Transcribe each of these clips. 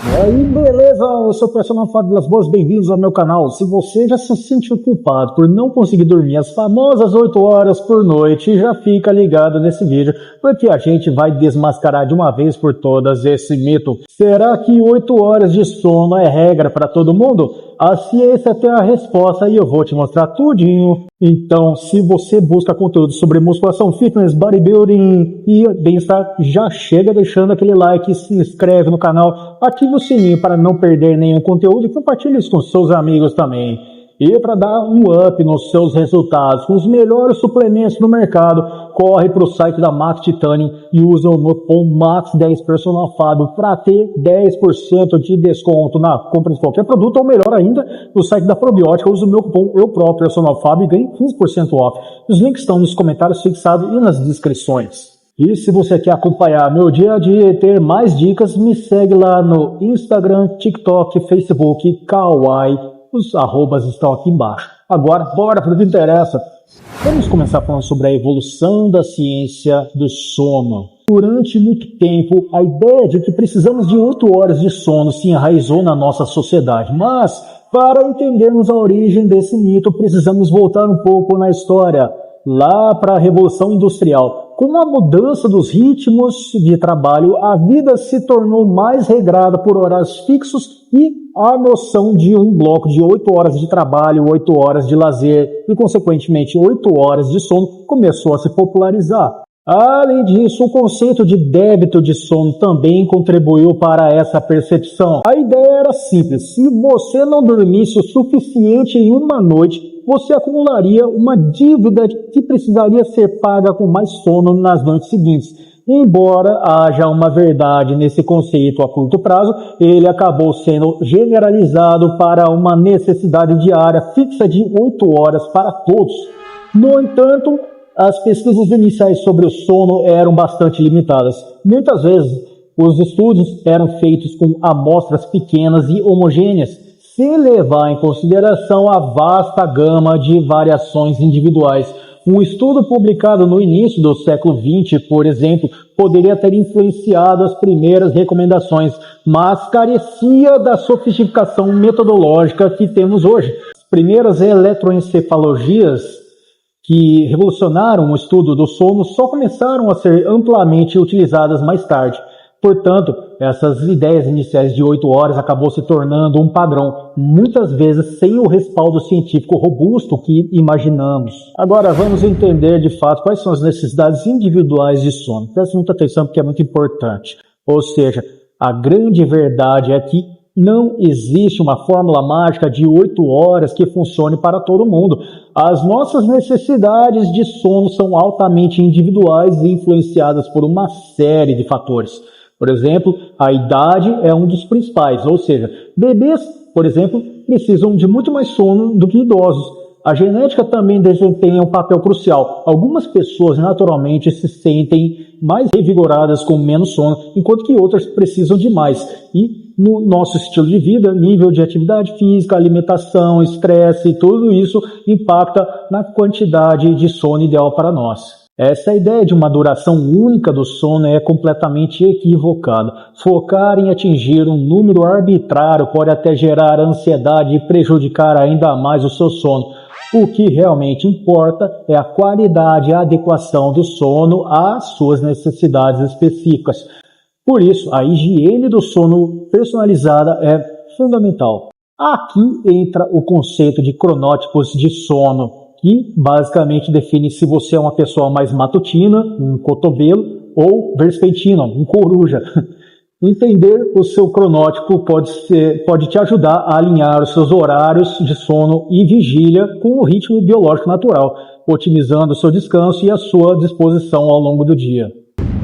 E aí, beleza? Eu sou o personal Fábio Vilas Boas, bem-vindos ao meu canal. Se você já se sentiu culpado por não conseguir dormir as famosas 8 horas por noite, já fica ligado nesse vídeo, porque a gente vai desmascarar de uma vez por todas esse mito. Será que 8 horas de sono é regra para todo mundo? A ciência tem a resposta e eu vou te mostrar tudinho. Então, se você busca conteúdo sobre musculação, fitness, bodybuilding e bem-estar, já chega deixando aquele like, se inscreve no canal, ative o sininho para não perder nenhum conteúdo e compartilhe isso com seus amigos também. E para dar um up nos seus resultados, com os melhores suplementos no mercado, corre para o site da Max Titanium e usa o meu cupom MAX10 Personal Fábio para ter 10% de desconto na compra de qualquer produto, ou melhor ainda, no site da Probiótica, usa o meu cupom Eu Próprio Personal Fábio e ganhe 15% off. Os links estão nos comentários fixados e nas descrições. E se você quer acompanhar meu dia a dia e ter mais dicas, me segue lá no Instagram, TikTok, Facebook, Kawaii. Os arrobas estão aqui embaixo. Agora, bora para o que interessa. Vamos começar falando sobre a evolução da ciência do sono. Durante muito tempo, a ideia de que precisamos de 8 horas de sono se enraizou na nossa sociedade. Mas, para entendermos a origem desse mito, precisamos voltar um pouco na história, lá para a Revolução Industrial. Com a mudança dos ritmos de trabalho, a vida se tornou mais regrada por horários fixos e a noção de um bloco de 8 horas de trabalho, 8 horas de lazer e, consequentemente, 8 horas de sono começou a se popularizar. Além disso, o conceito de débito de sono também contribuiu para essa percepção. A ideia era simples: se você não dormisse o suficiente em uma noite, você acumularia uma dívida que precisaria ser paga com mais sono nas noites seguintes. Embora haja uma verdade nesse conceito a curto prazo, ele acabou sendo generalizado para uma necessidade diária fixa de 8 horas para todos. No entanto, as pesquisas iniciais sobre o sono eram bastante limitadas. Muitas vezes, os estudos eram feitos com amostras pequenas e homogêneas, sem levar em consideração a vasta gama de variações individuais. Um estudo publicado no início do século XX, por exemplo, poderia ter influenciado as primeiras recomendações, mas carecia da sofisticação metodológica que temos hoje. As primeiras eletroencefalogias que revolucionaram o estudo do sono só começaram a ser amplamente utilizadas mais tarde. Portanto, essas ideias iniciais de 8 horas acabou se tornando um padrão, muitas vezes sem o respaldo científico robusto que imaginamos. Agora, vamos entender de fato quais são as necessidades individuais de sono. Preste muita atenção porque é muito importante. Ou seja, a grande verdade é que não existe uma fórmula mágica de 8 horas que funcione para todo mundo. As nossas necessidades de sono são altamente individuais e influenciadas por uma série de fatores. Por exemplo, a idade é um dos principais, ou seja, bebês, por exemplo, precisam de muito mais sono do que idosos. A genética também desempenha um papel crucial. Algumas pessoas naturalmente se sentem mais revigoradas com menos sono, enquanto que outras precisam de mais. E no nosso estilo de vida, nível de atividade física, alimentação, estresse, tudo isso impacta na quantidade de sono ideal para nós. Essa ideia de uma duração única do sono é completamente equivocada. Focar em atingir um número arbitrário pode até gerar ansiedade e prejudicar ainda mais o seu sono. O que realmente importa é a qualidade e a adequação do sono às suas necessidades específicas. Por isso, a higiene do sono personalizada é fundamental. Aqui entra o conceito de cronótipos de sono, que basicamente define se você é uma pessoa mais matutina, um cotovelo, ou vespertina, um coruja. Entender o seu cronótipo pode te ajudar a alinhar os seus horários de sono e vigília com o ritmo biológico natural, otimizando o seu descanso e a sua disposição ao longo do dia.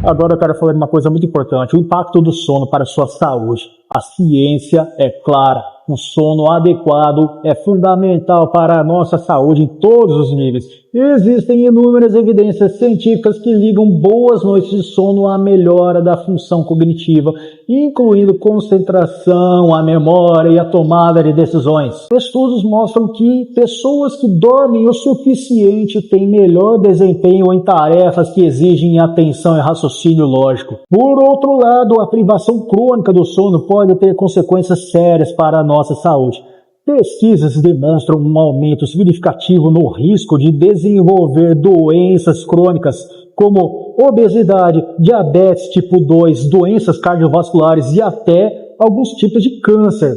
Agora eu quero falar de uma coisa muito importante: o impacto do sono para a sua saúde. A ciência é clara. Um sono adequado é fundamental para a nossa saúde em todos os níveis. Existem inúmeras evidências científicas que ligam boas noites de sono à melhora da função cognitiva incluindo concentração, a memória e a tomada de decisões. Estudos mostram que pessoas que dormem o suficiente têm melhor desempenho em tarefas que exigem atenção e raciocínio lógico. Por outro lado, a privação crônica do sono pode ter consequências sérias para a nossa saúde. Pesquisas demonstram um aumento significativo no risco de desenvolver doenças crônicas, como obesidade, diabetes tipo 2, doenças cardiovasculares e até alguns tipos de câncer.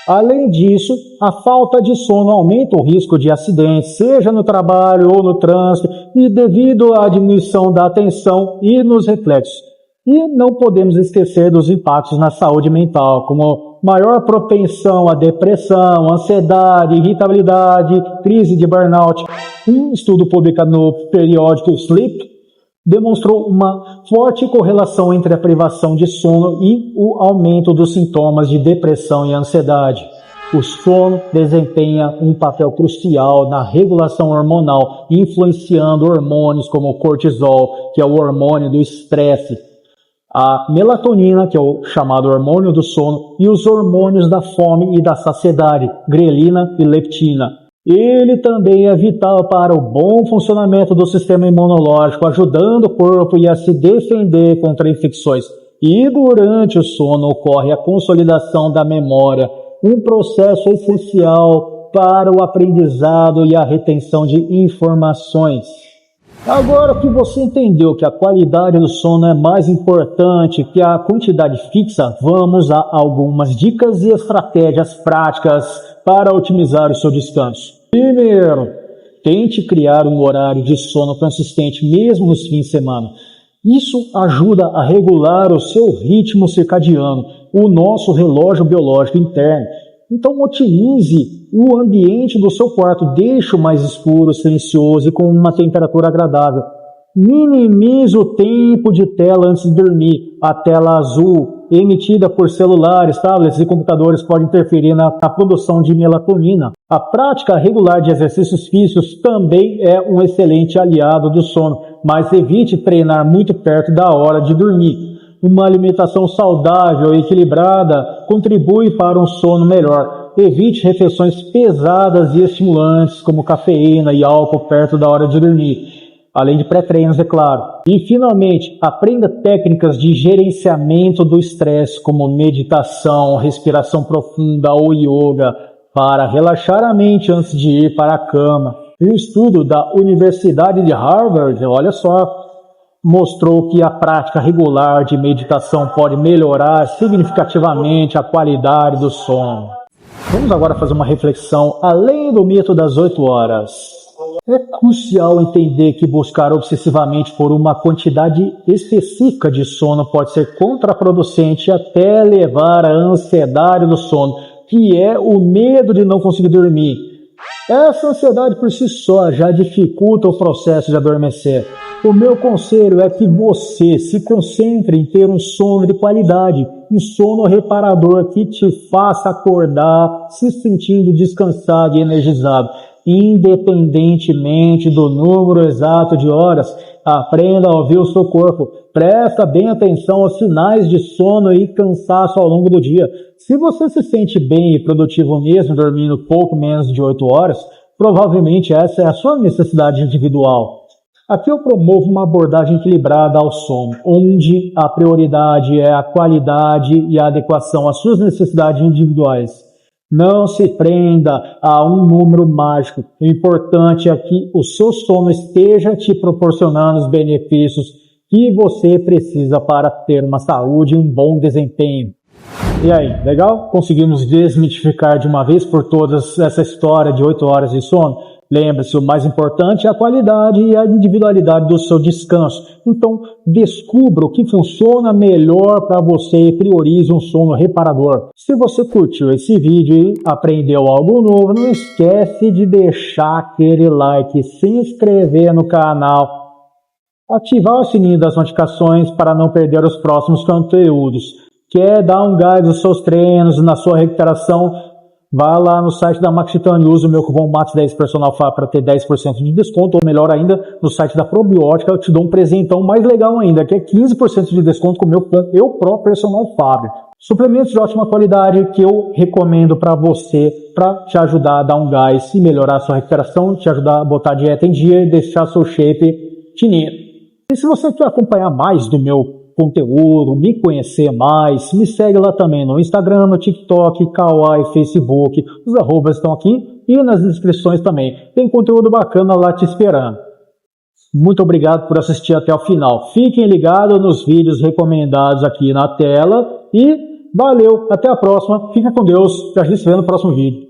Além disso, a falta de sono aumenta o risco de acidentes, seja no trabalho ou no trânsito, e devido à diminuição da atenção e nos reflexos. E não podemos esquecer dos impactos na saúde mental, como maior propensão à depressão, ansiedade, irritabilidade, crise de burnout. Um estudo publicado no periódico Sleep demonstrou uma forte correlação entre a privação de sono e o aumento dos sintomas de depressão e ansiedade. O sono desempenha um papel crucial na regulação hormonal, influenciando hormônios como o cortisol, que é o hormônio do estresse, a melatonina, que é o chamado hormônio do sono, e os hormônios da fome e da saciedade, grelina e leptina. Ele também é vital para o bom funcionamento do sistema imunológico, ajudando o corpo a se defender contra infecções. E durante o sono ocorre a consolidação da memória, um processo essencial para o aprendizado e a retenção de informações. Agora que você entendeu que a qualidade do sono é mais importante que a quantidade fixa, vamos a algumas dicas e estratégias práticas para otimizar o seu descanso. Primeiro, tente criar um horário de sono consistente mesmo nos fins de semana. Isso ajuda a regular o seu ritmo circadiano, o nosso relógio biológico interno. Então otimize o ambiente do seu quarto, deixe-o mais escuro, silencioso e com uma temperatura agradável. Minimize o tempo de tela antes de dormir. A tela azul emitida por celulares, tablets e computadores pode interferir na produção de melatonina. A prática regular de exercícios físicos também é um excelente aliado do sono, mas evite treinar muito perto da hora de dormir. Uma alimentação saudável e equilibrada contribui para um sono melhor. Evite refeições pesadas e estimulantes, como cafeína e álcool, perto da hora de dormir, além de pré-treinos, é claro. E, finalmente, aprenda técnicas de gerenciamento do estresse, como meditação, respiração profunda ou yoga, para relaxar a mente antes de ir para a cama. Um estudo da Universidade de Harvard, olha só, mostrou que a prática regular de meditação pode melhorar significativamente a qualidade do sono. Vamos agora fazer uma reflexão além do mito das 8 horas. É crucial entender que buscar obsessivamente por uma quantidade específica de sono pode ser contraproducente e até levar à ansiedade do sono, que é o medo de não conseguir dormir. Essa ansiedade por si só já dificulta o processo de adormecer. O meu conselho é que você se concentre em ter um sono de qualidade, um sono reparador que te faça acordar se sentindo descansado e energizado. Independentemente do número exato de horas, aprenda a ouvir o seu corpo. Presta bem atenção aos sinais de sono e cansaço ao longo do dia. Se você se sente bem e produtivo mesmo dormindo pouco menos de 8 horas, provavelmente essa é a sua necessidade individual. Aqui eu promovo uma abordagem equilibrada ao sono, onde a prioridade é a qualidade e a adequação às suas necessidades individuais. Não se prenda a um número mágico. O importante é que o seu sono esteja te proporcionando os benefícios que você precisa para ter uma saúde e um bom desempenho. E aí, legal? Conseguimos desmitificar de uma vez por todas essa história de 8 horas de sono? Lembre-se, o mais importante é a qualidade e a individualidade do seu descanso. Então, descubra o que funciona melhor para você e priorize um sono reparador. Se você curtiu esse vídeo e aprendeu algo novo, não esquece de deixar aquele like, se inscrever no canal, ativar o sininho das notificações para não perder os próximos conteúdos. Quer dar um gás nos seus treinos, na sua recuperação? vá lá no site da Max Titânio e use o meu cupom MAX10 Personal Fá para ter 10% de desconto, ou melhor ainda, no site da Probiótica eu te dou um presentão mais legal ainda, que é 15% de desconto com o meu Eu Pro Personal Fábio. Suplementos de ótima qualidade que eu recomendo para você, para te ajudar a dar um gás e melhorar a sua recuperação, te ajudar a botar a dieta em dia e deixar seu shape tinindo. E se você quer acompanhar mais do meu conteúdo, me conhecer mais, me segue lá também no Instagram, no TikTok, Kawaii, Facebook, os arrobas estão aqui e nas descrições também. Tem conteúdo bacana lá te esperando. Muito obrigado por assistir até o final. Fiquem ligados nos vídeos recomendados aqui na tela e valeu, até a próxima, fica com Deus, a gente se vê no próximo vídeo.